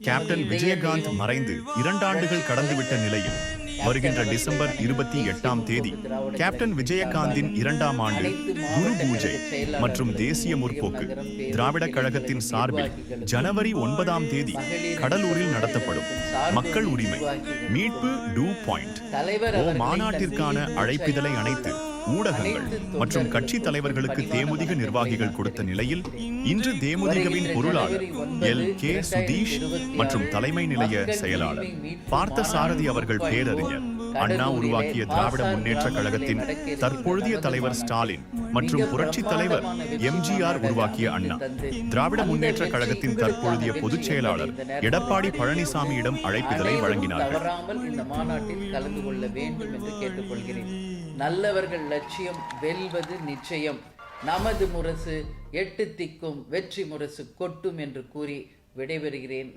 Captain Vijayakanth மறைந்து 2 ஆண்டுகள் கடந்துவிட்ட நிலையில் வருகின்ற டிசம்பர் 28ஆம் தேதி கேப்டன் விஜயகாந்தின் 2ஆம் ஆண்டு குரு பூஜை மற்றும் தேசிய முற்போக்கு திராவிடக் கழகத்தின் சார்பில் ஜனவரி 9ஆம் தேதி கடலூரில் நடத்தப்படும் மக்கள் உரிமை மீட்பு டூ பாயிண்ட் மாநாட்டிற்கான அழைப்பிதழை அனைத்து ஊடகங்கள் மற்றும் கட்சி தலைவர்களுக்கு தேமுதிக நிர்வாகிகள் கொடுத்த நிலையில் இன்று தேமுதிகவின் பொருளாளர் LK சுதீஷ் மற்றும் தலைமை நிலைய செயலாளர் பார்த்தசாரதி அவர்கள் பேரறிஞர் அண்ணா உருவாக்கிய திராவிட முன்னேற்ற கழகத்தின் தற்பொழுதைய தலைவர் ஸ்டாலின் மற்றும் புரட்சி தலைவர் MGR உருவாக்கிய அண்ணா திராவிட முன்னேற்ற கழகத்தின் தற்பொழுதைய பொதுச் செயலாளர் எடப்பாடி பழனிசாமியிடம் அழைப்பிதழை வழங்கினார்கள். இந்த மாநாட்டில் கலந்து கொள்ள வேண்டும் என்று கேட்டுக்கொள்கிறேன். நல்லவர்கள் லட்சியம் வெல்வது நிச்சயம். நமது முரசு 8 திக்கும் வெற்றி முரசு கொட்டும் என்று கூறி விடைபெறுகிறேன்.